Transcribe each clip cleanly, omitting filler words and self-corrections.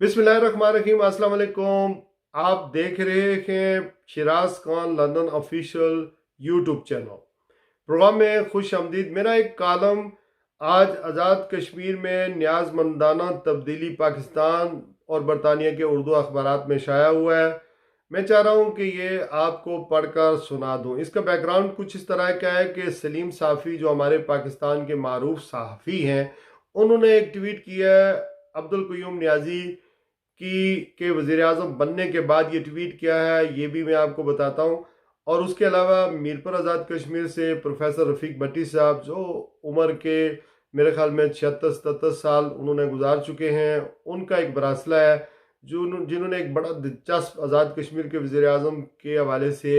बिस्मिल्लाहिर्रहमानिर्रहीम। अस्सलाम वालेकुम। आप देख रहे हैं Shiraz Khan London official YouTube channel. Program में खुश आमदीद। मेरा एक कॉलम आज आज़ाद कश्मीर में न्याज़मंदाना तब्दीली पाकिस्तान और बरतानिया के उर्दू अखबारात में शाया हुआ है। मैं चाह रहा हूँ कि ये आपको पढ़कर सुना दूँ। इसका बैकग्राउंड कुछ इस तरह का है कि सलीम साफ़ी जो हमारे पाकिस्तान के मारूफ सहाफ़ी हैं, उन्होंने एक ट्वीट किया है अब्दुल क़य्यूम नियाज़ी की के वज़ीर आज़म बनने के बाद। ये ट्वीट किया है ये भी मैं आपको बताता हूँ। और उसके अलावा मीरपुर आज़ाद कश्मीर से प्रोफेसर रफ़ीक भट्टी साहब जो उम्र के मेरे ख्याल में 76-77 साल उन्होंने गुजार चुके हैं, उनका एक मरासला है जिन्होंने एक बड़ा दिलचस्प आज़ाद कश्मीर के वज़ीर आज़म के हवाले से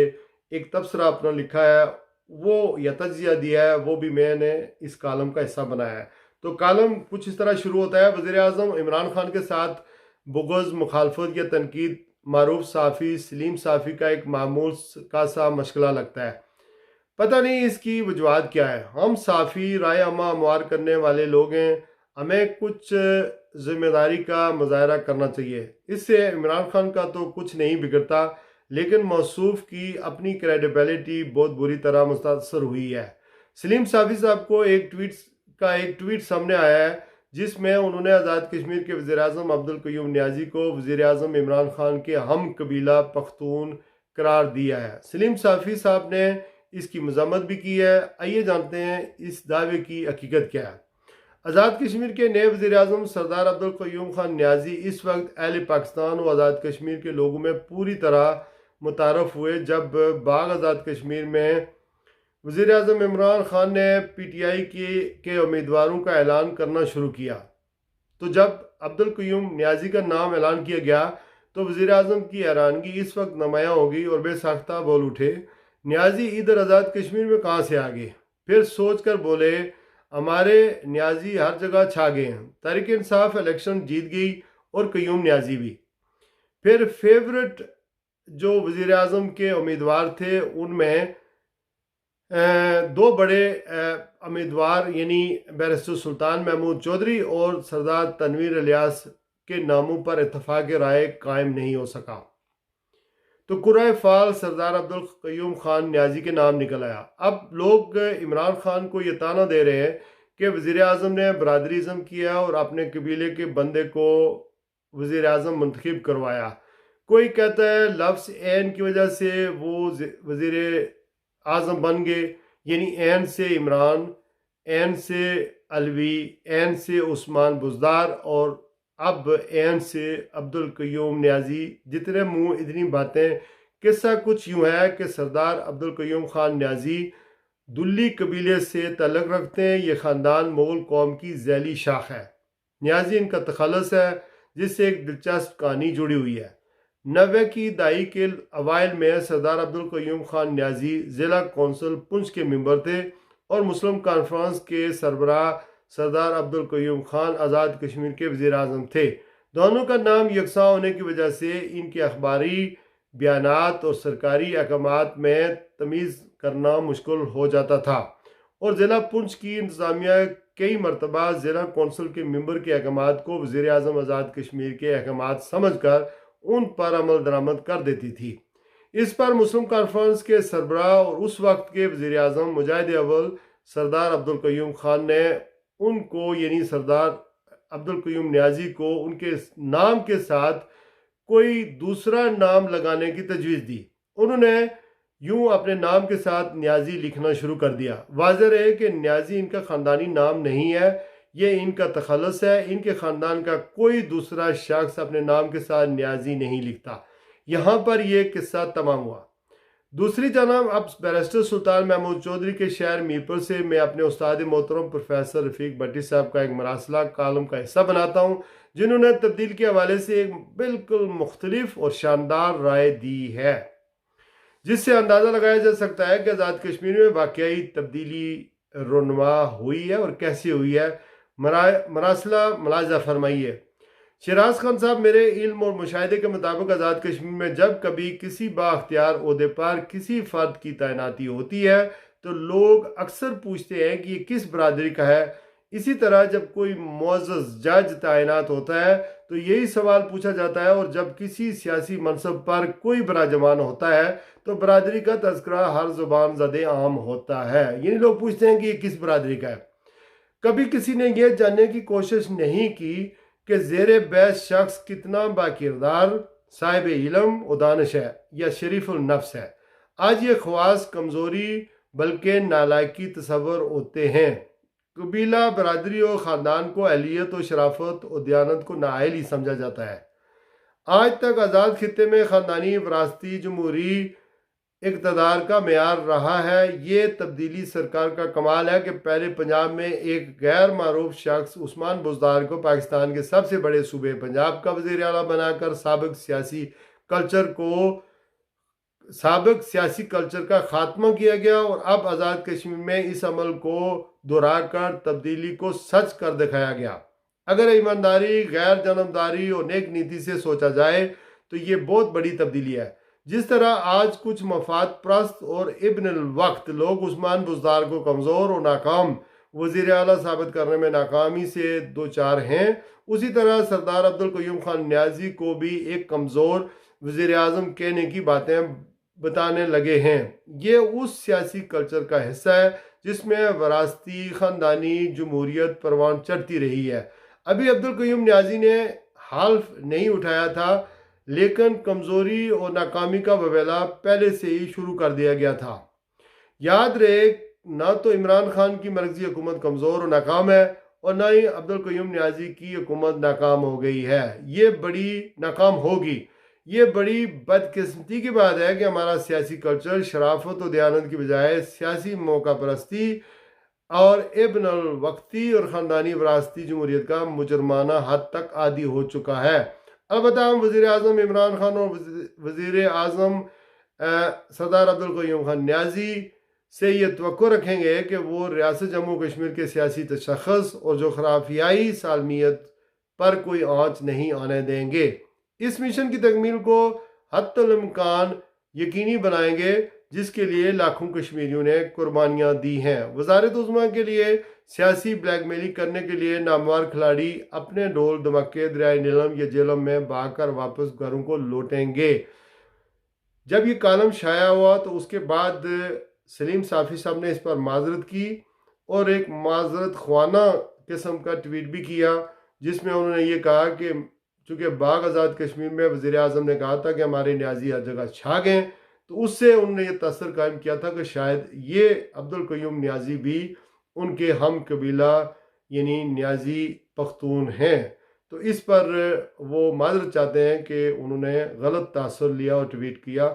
एक तबसरा अपना लिखा है, वो या तज्जिया दिया है, वो भी मैंने इस कॉलम का हिस्सा बनाया है। तो कॉलम कुछ इस तरह शुरू होता है। वज़ीर आज़म इमरान खान के साथ बुग़्ज़, मुखालफत या तनकीद मारूफ साफ़ी सलीम साफ़ी का एक मामूल का सा मशगला लगता है। पता नहीं इसकी वजूहत क्या है। हम साफ़ी राय अमा हमवार करने वाले लोग हैं, हमें कुछ ज़िम्मेदारी का मुज़ाहरा करना चाहिए। इससे इमरान खान का तो कुछ नहीं बिगड़ता, लेकिन मौसूफ़ की अपनी क्रेडिबिलिटी बहुत बुरी तरह मुतासर हुई है। सलीम साफ़ी साहब को एक ट्वीट सामने आया है जिसमें उन्होंने आज़ाद कश्मीर के वज़ीर-ए-आज़म अब्दुल क़य्यूम नियाज़ी को वज़ीर-ए-आज़म इमरान खान के हम कबीला पख्तून करार दिया है। सलीम साफ़ी साहब ने इसकी मज़म्मत भी की है। आइए जानते हैं इस दावे की हकीकत क्या है। आज़ाद कश्मीर के नए वज़ीर-ए-आज़म सरदार अब्दुल क़य्यूम खान नियाज़ी इस वक्त अहले पाकिस्तान और आज़ाद कश्मीर के लोगों में पूरी तरह मुतारफ़ हुए जब बाग आज़ाद कश्मीर में वज़ीर आज़म इमरान खान ने PTI के उम्मीदवारों का ऐलान करना शुरू किया। तो जब अब्दुल क़य्यूम नियाज़ी का नाम ऐलान किया गया तो वज़ीर आज़म की हैरानगी इस वक्त नुमायाँ हो गई और बेसाख्ता बोल उठे, नियाज़ी इधर आज़ाद कश्मीर में कहाँ से आ गए? फिर सोच कर बोले, हमारे नियाज़ी हर जगह छा गए हैं। तहरीक इंसाफ इलेक्शन जीत गई और क़य्यूम नियाज़ी भी। फिर फेवरेट जो वज़ीर आज़म के उम्मीदवार थे उनमें दो बड़े उम्मीदवार यानी बैरिस्टर सुल्तान महमूद चौधरी और सरदार तनवीर इलियास के नामों पर इत्तफाक राय कायम नहीं हो सका। तो कुर्रा फाल सरदार अब्दुल क़य्यूम खान नियाज़ी के नाम निकल आया। अब लोग इमरान खान को ये ताना दे रहे हैं कि वज़ीर आज़म ने बरादरीज़म किया और अपने कबीले के बंदे को वज़ीर आज़म मुंतखब करवाया। कोई कहता है लफ्ज़ ऐन की वजह से वो वज़ीर आज़म बन गए, यानी एन से इमरान, एन से अलवी, एन से उस्मान बुज़दार और अब एन से अब्दुल क़य्यूम नियाज़ी। जितने मुंह इतनी बातें। किस्सा कुछ यूँ है कि सरदार अब्दुल क़य्यूम खान नियाज़ी दुल्ली कबीले से तल्लुक़ रखते हैं। ये ख़ानदान मुग़ल कौम की ज़ैली शाख है। नियाज़ी इनका तख़ल्लुस है जिससे एक दिलचस्प कहानी जुड़ी हुई है। 90 की दहाई के अवाइल में सरदार अब्दुल क़य्यूम खान नियाज़ी ज़िला कौंसिल पुंछ के मेंबर थे और मुस्लिम कॉन्फ्रेंस के सरबराह सरदार अब्दुल क़य्यूम खान आज़ाद कश्मीर के वज़ीर आज़म थे। दोनों का नाम यकसा होने की वजह से इनके अखबारी बयानात और सरकारी अहकामात में तमीज़ करना मुश्किल हो जाता था और ज़िला पुंछ की इंतज़ामिया कई मरतबा ज़िला कौंसिल के मेंबर के अहकामात को वज़ीर आज़म आज़ाद कश्मीर के अहकामात समझ कर उन पर अमल दरामद कर देती थी। इस पर मुस्लिम कॉन्फ्रेंस के सरबराह और उस वक्त के वज़ीर आज़म मुजाहिद अव्वल सरदार अब्दुल क़य्यूम खान ने उनको यानी सरदार अब्दुल क़य्यूम नियाज़ी को उनके नाम के साथ कोई दूसरा नाम लगाने की तजवीज़ दी। उन्होंने यूं अपने नाम के साथ नियाज़ी लिखना शुरू कर दिया। वाज़ेह रहे कि नियाज़ी इनका ख़ानदानी नाम नहीं है, ये इनका तख़ल्लुस है। इनके ख़ानदान का कोई दूसरा शख्स अपने नाम के साथ नियाज़ी नहीं लिखता। यहाँ पर यह किस्सा तमाम हुआ। दूसरी जानब अब बैरिस्टर सुल्तान महमूद चौधरी के शहर मीरपुर से मैं अपने उस्ताद मोहतरम प्रोफेसर रफ़ीक भट्टी साहब का एक मरासला कॉलम का हिस्सा बनाता हूँ, जिन्होंने तब्दील के हवाले से एक बिल्कुल मुख्तलिफ और शानदार राय दी है, जिससे अंदाज़ा लगाया जा सकता है कि आज़ाद कश्मीर में वाकई तब्दीली रुनमा हुई है और कैसे हुई है। मरासला मुलाजा फरमाइए। शिराज खान साहब, मेरे इल्म और मुशाहिदे के मुताबिक आज़ाद कश्मीर में जब कभी किसी बाख्तियार ओहदे पर किसी फ़र्द की तैनाती होती है तो लोग अक्सर पूछते हैं कि ये किस बरादरी का है। اسی طرح جب کوئی معزز جج تعینات ہوتا ہے تو یہی سوال پوچھا جاتا ہے، اور جب کسی سیاسی منصب پر کوئی براجمان ہوتا ہے تو برادری کا تذکرہ ہر زبان زدے عام ہوتا ہے، یعنی لوگ پوچھتے ہیں کہ یہ کس برادری کا ہے۔ کبھی کسی نے یہ جاننے کی کوشش نہیں کی کہ زیر بحث شخص کتنا باکردار، صاحب علم و دانش ہے یا شریف النفس ہے۔ آج یہ خواص کمزوری بلکہ نالائکی تصور ہوتے ہیں۔ قبیلہ، برادری اور خاندان کو اہلیت و شرافت و دیانت کو نااہل ہی سمجھا جاتا ہے۔ آج تک آزاد خطے میں خاندانی وراثتی جمہوری اقتدار کا معیار رہا ہے۔ یہ تبدیلی سرکار کا کمال ہے کہ پہلے پنجاب میں ایک غیر معروف شخص عثمان بزدار کو پاکستان کے سب سے بڑے صوبے پنجاب کا وزیر اعلیٰ بنا کر سابق سیاسی کلچر کا خاتمہ کیا گیا، اور اب آزاد کشمیر میں اس عمل کو دہرا کر تبدیلی کو سچ کر دکھایا گیا۔ اگر ایمانداری، غیر جانبداری اور نیک نیتی سے سوچا جائے تو یہ بہت بڑی تبدیلی ہے۔ جس طرح آج کچھ مفاد پرست اور ابن الوقت لوگ عثمان بزدار کو کمزور اور ناکام وزیر اعلیٰ ثابت کرنے میں ناکامی سے دوچار ہیں، اسی طرح سردار عبدالقیوم خان نیازی کو بھی ایک کمزور وزیر اعظم کہنے کی باتیں بتانے لگے ہیں۔ یہ اس سیاسی کلچر کا حصہ ہے جس میں وراثتی خاندانی جمہوریت پروان چڑھتی رہی ہے۔ ابھی عبدالقیوم نیازی نے حلف نہیں اٹھایا تھا، لیکن کمزوری اور ناکامی کا وبیلہ پہلے سے ہی شروع کر دیا گیا تھا۔ یاد رہے، نہ تو عمران خان کی مرکزی حکومت کمزور اور ناکام ہے، اور نہ ہی عبدالقیوم نیازی کی حکومت ناکام ہو گئی ہے، یہ بڑی ناکام ہوگی۔ یہ بڑی بدقسمتی کی بات ہے کہ ہمارا سیاسی کلچر شرافت و دیانت کی بجائے سیاسی موقع پرستی اور ابن الوقتی اور خاندانی وراثتی جمہوریت کا مجرمانہ حد تک عادی ہو چکا ہے۔ البتہ ہم وزیر اعظم عمران خان اور وزیر اعظم سردار عبدالقیوم خان نیازی سے یہ توقع رکھیں گے کہ وہ ریاست جموں کشمیر کے سیاسی تشخص اور جغرافیائی سالمیت پر کوئی آنچ نہیں آنے دیں گے۔ اس مشن کی تکمیل کو حتی الامکان یقینی بنائیں گے، جس کے لیے لاکھوں کشمیریوں نے قربانیاں دی ہیں۔ وزارت عظمیٰ کے لیے سیاسی بلیک میلنگ کرنے کے لیے نامور کھلاڑی اپنے ڈول دھماکے دریائے نیلم یا جہلم میں بہا کر واپس گھروں کو لوٹیں گے۔ جب یہ کالم شائع ہوا تو اس کے بعد سلیم صافی صاحب نے اس پر معذرت کی اور ایک معذرت خوانہ قسم کا ٹویٹ بھی کیا، جس میں انہوں نے یہ کہا کہ چونکہ باغ آزاد کشمیر میں وزیر اعظم نے کہا تھا کہ ہمارے نیازی ہر جگہ چھا گئے، تو اس سے انہوں نے یہ تاثر قائم کیا تھا کہ شاید یہ عبدالقیوم نیازی بھی ان کے ہم قبیلہ یعنی نیازی پختون ہیں۔ تو اس پر وہ معذرت چاہتے ہیں کہ انہوں نے غلط تاثر لیا اور ٹویٹ کیا۔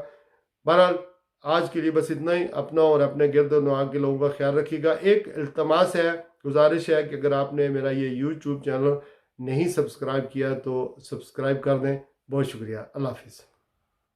بہرحال آج کے لیے بس اتنا ہی۔ اپنا اور اپنے گرد و نواح کے لوگوں کا خیال رکھیے گا۔ ایک التماس ہے، گزارش ہے کہ اگر آپ نے میرا یہ یوٹیوب چینل نہیں سبسکرائب کیا تو سبسکرائب کر دیں۔ بہت شکریہ۔ اللہ حافظ۔